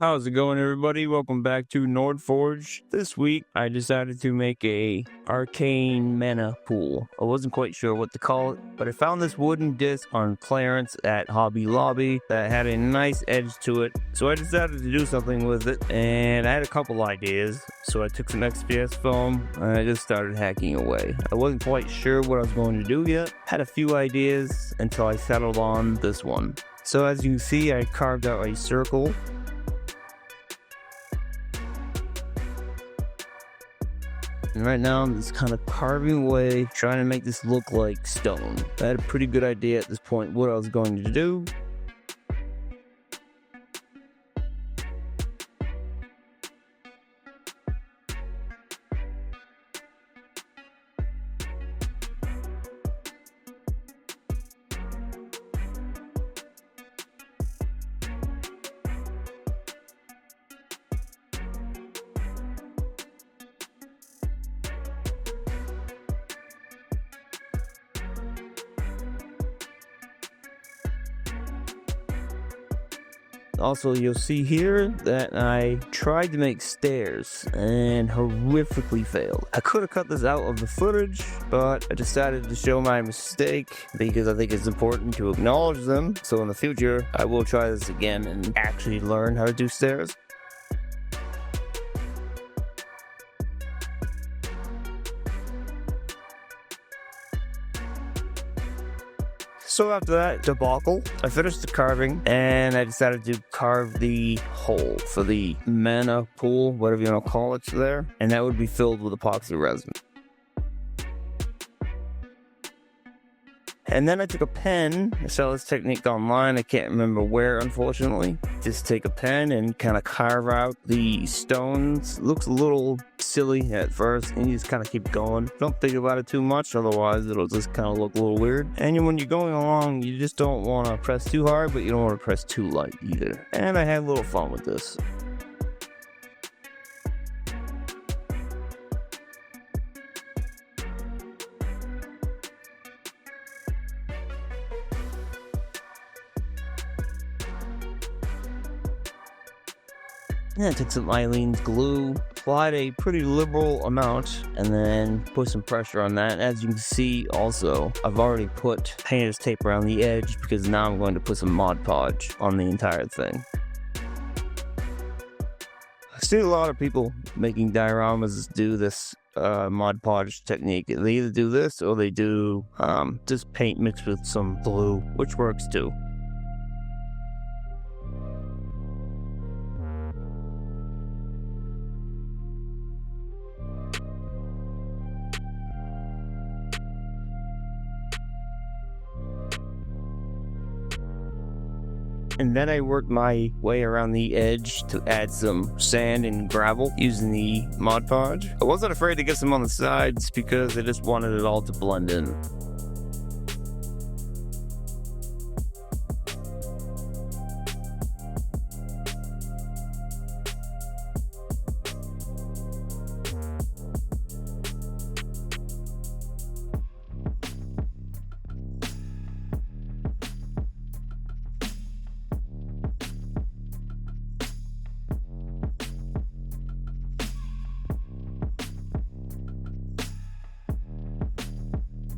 How's it going, everybody? Welcome back to NordForge. This week, I decided to make a Arcane mana pool. I wasn't quite sure what to call it, but I found this wooden disc on clearance at Hobby Lobby that had a nice edge to it. So I decided to do something with it, and I had a couple ideas. So I took some XPS foam, and I just started hacking away. I wasn't quite sure what I was going to do yet. Had a few ideas until I settled on this one. So as you can see, I carved out a circle. And right now I'm just kind of carving away, trying to make this look like stone. I had a pretty good idea at this point what I was going to do. Also, you'll see here that I tried to make stairs and horrifically failed. I could have cut this out of the footage, but I decided to show my mistake because I think it's important to acknowledge them. So in the future, I will try this again and actually learn how to do stairs. So after that debacle, I finished the carving and I decided to carve the hole for the mana pool, whatever you want to call it there, and that would be filled with epoxy resin. And then I took a pen. I saw this technique online. I can't remember where, unfortunately. Just take a pen and kind of carve out the stones. Looks a little silly at first, and you just kind of keep going. Don't think about it too much, otherwise it'll just kind of look a little weird. And when you're going along, you just don't want to press too hard, but you don't want to press too light either. And I had a little fun with this. And I took some Eileen's glue, applied a pretty liberal amount, and then put some pressure on that. As you can see also, I've already put painter's tape around the edge because now I'm going to put some Mod Podge on the entire thing. I see a lot of people making dioramas do this Mod Podge technique. They either do this or they do just paint mixed with some glue, which works too. And then I worked my way around the edge to add some sand and gravel using the Mod Podge. I wasn't afraid to get some on the sides because I just wanted it all to blend in.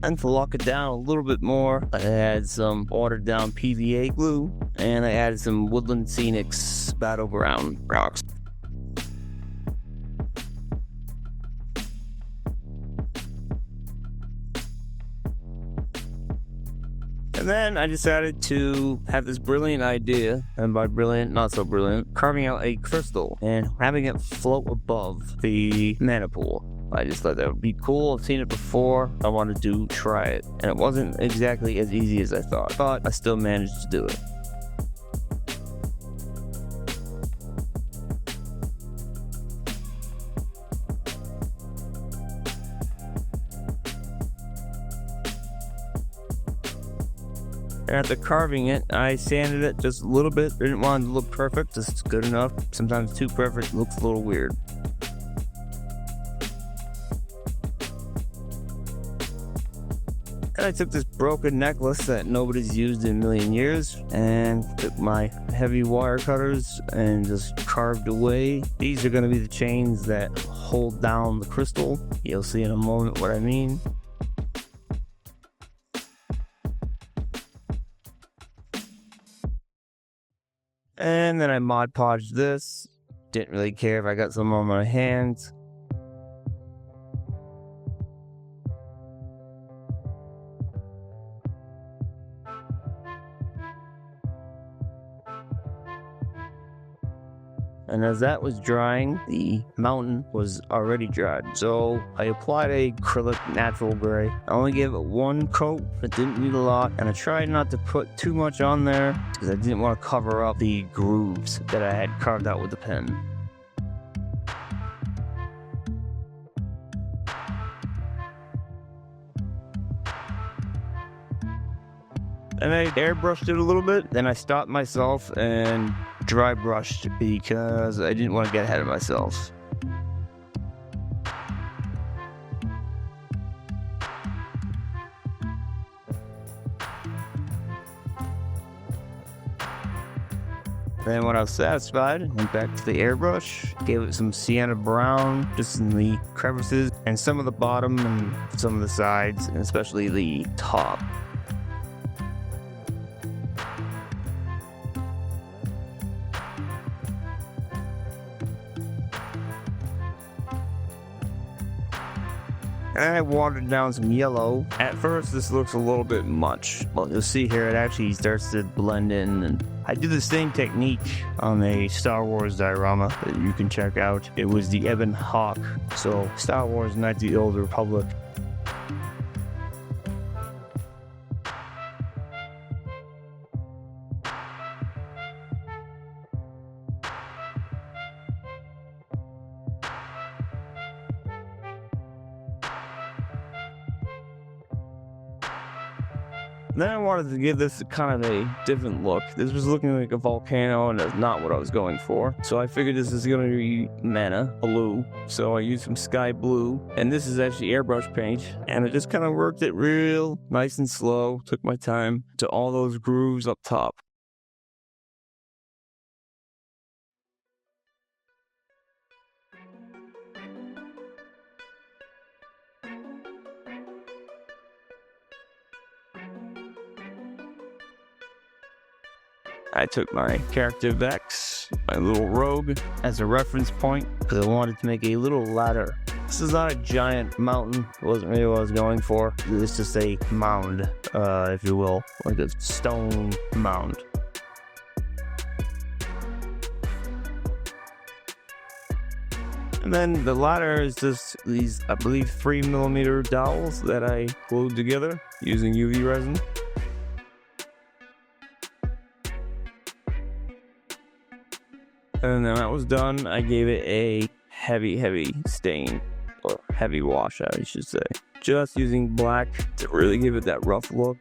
And to lock it down a little bit more, I added some watered down PVA glue, and I added some Woodland Scenics Battleground rocks. And then I decided to have this brilliant idea, and by brilliant, not so brilliant, carving out a crystal and having it float above the mana pool. I just thought that would be cool. I've seen it before. I wanted to try it. And it wasn't exactly as easy as I thought, but I still managed to do it. After carving it, I sanded it just a little bit. I didn't want it to look perfect, just good enough. Sometimes too perfect looks a little weird. And I took this broken necklace that nobody's used in a million years and took my heavy wire cutters and just carved away. These are going to be the chains that hold down the crystal. You'll see in a moment what I mean. And then I Mod Podged this. Didn't really care if I got some on my hands. And as that was drying, the mountain was already dried. So I applied a acrylic natural gray. I only gave it one coat. It didn't need a lot. And I tried not to put too much on there because I didn't want to cover up the grooves that I had carved out with the pen. And I airbrushed it a little bit. Then I stopped myself and dry brushed because I didn't want to get ahead of myself. Then when I was satisfied, I went back to the airbrush, gave it some sienna brown just in the crevices and some of the bottom and some of the sides, and especially the top. And I watered down some yellow. At first, this looks a little bit much. Well, you'll see here, it actually starts to blend in. And I do the same technique on a Star Wars diorama that you can check out. It was the Ebon Hawk. So, Star Wars Knights of the Old Republic. Then I wanted to give this kind of a different look. This was looking like a volcano and that's not what I was going for. So I figured this is going to be mana, blue. So I used some sky blue. And this is actually airbrush paint. And I just kind of worked it real nice and slow. Took my time to all those grooves up top. I took my character Vex, my little rogue, as a reference point because I wanted to make a little ladder. This is not a giant mountain. It wasn't really what I was going for. It's just a mound, if you will, like a stone mound. And then the ladder is just these, I believe, 3mm dowels that I glued together using UV resin. And then that was done, I gave it a heavy stain, or heavy wash, I should say. Just using black to really give it that rough look.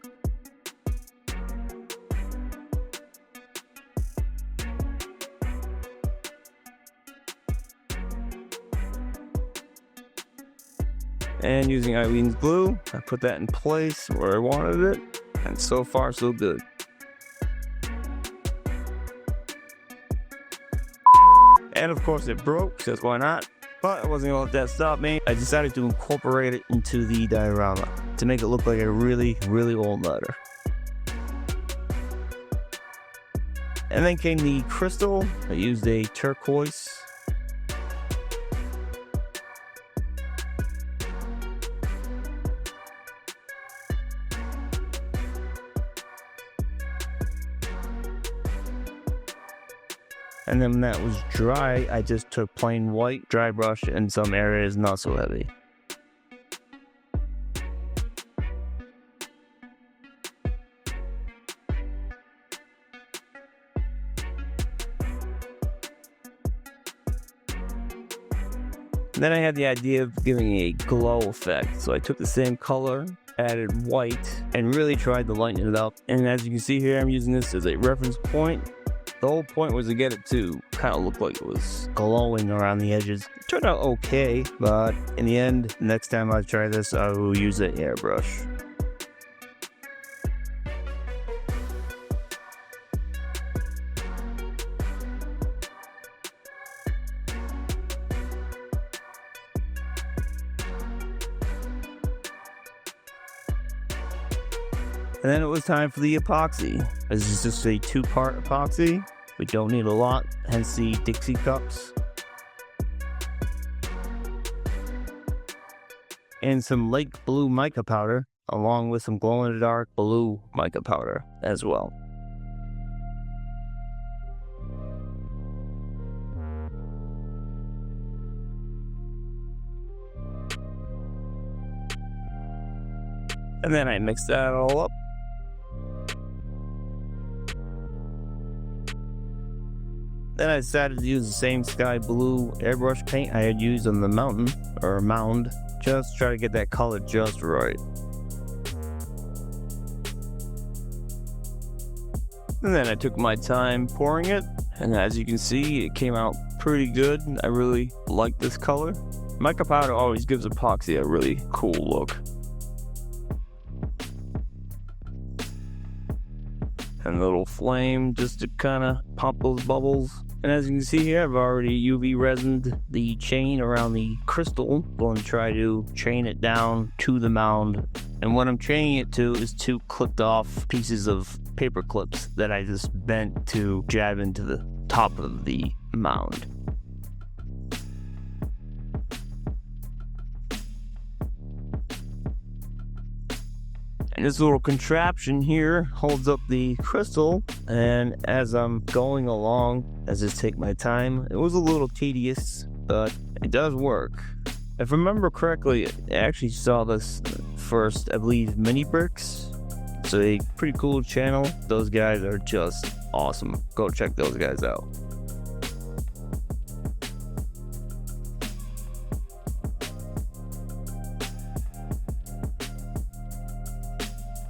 And using Eileen's glue, I put that in place where I wanted it, and so far so good. And of course it broke, because why not? But I wasn't going to let that stop me. I decided to incorporate it into the diorama to make it look like a really old letter. And then came the crystal. I used a turquoise. And then when that was dry, I just took plain white, dry brush in some areas not so heavy. Then I had the idea of giving a glow effect. So I took the same color, added white, and really tried to lighten it up. And as you can see here, I'm using this as a reference point. The whole point was to get it to kind of look like it was glowing around the edges. It turned out okay, but in the end, next time I try this, I will use an airbrush. And then it was time for the epoxy. This is just a 2-part epoxy. We don't need a lot, hence the Dixie cups. And some light blue mica powder, along with some glow-in-the-dark blue mica powder as well. And then I mixed that all up. Then I decided to use the same sky blue airbrush paint I had used on the mountain, or mound, just try to get that color just right. And then I took my time pouring it, and as you can see, it came out pretty good. I really like this color. Mica powder always gives epoxy a really cool look. And a little flame just to kind of pop those bubbles. And as you can see here, I've already UV resined the chain around the crystal. Going to try to chain it down to the mound. And what I'm chaining it to is 2 clipped off pieces of paper clips that I just bent to jab into the top of the mound. And this little contraption here holds up the crystal, and as I'm going along, as I just take my time, it was a little tedious, but it does work. If I remember correctly, I actually saw this first, I believe, Mini Bricks. It's a pretty cool channel. Those guys are just awesome. Go check those guys out.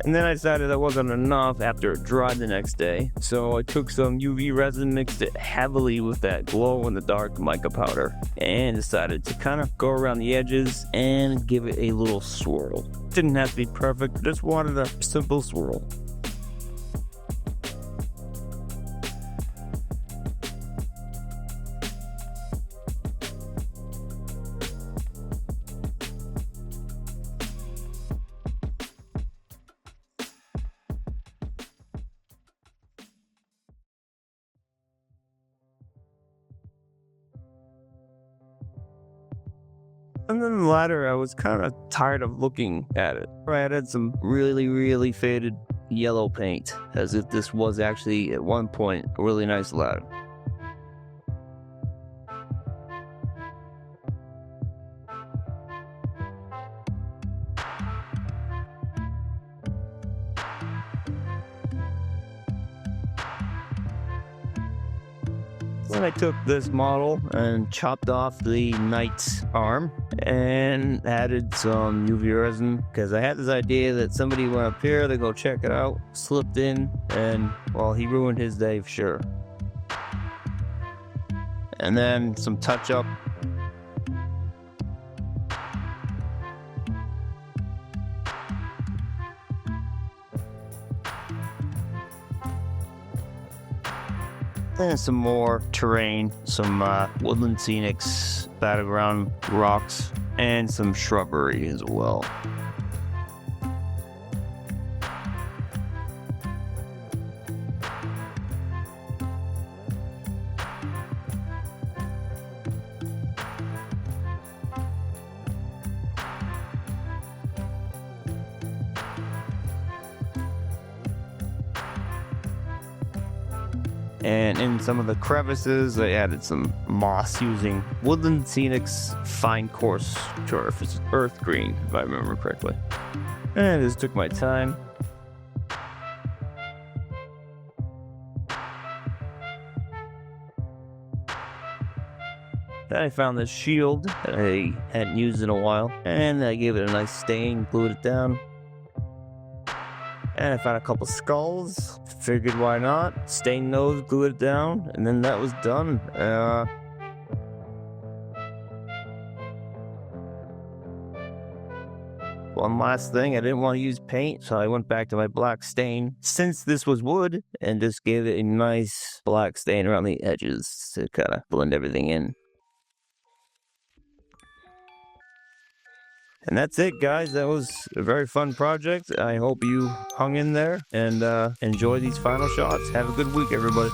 And then I decided that wasn't enough after it dried the next day. So I took some UV resin, mixed it heavily with that glow-in-the-dark mica powder, and decided to kind of go around the edges and give it a little swirl. Didn't have to be perfect, just wanted a simple swirl. And then the ladder, I was kind of tired of looking at it. I added some really faded yellow paint, as if this was actually, at one point, a really nice ladder. Then I took this model and chopped off the knight's arm and added some UV resin, because I had this idea that somebody went up here to go check it out, slipped in, and well, he ruined his day for sure. And then some touch up. And some more terrain, some woodland scenics, battleground rocks, and some shrubbery as well. And in some of the crevices, I added some moss using Woodland Scenics Fine Coarse Turf. It's earth green, if I remember correctly. And I just took my time. Then I found this shield that I hadn't used in a while, and I gave it a nice stain, glued it down. And I found a couple skulls, figured why not, stained those, glued it down, and then that was done. One last thing, I didn't want to use paint, so I went back to my black stain, since this was wood, and just gave it a nice black stain around the edges to kind of blend everything in. And that's it, guys. That was a very fun project. I hope you hung in there and enjoy these final shots. Have a good week, everybody.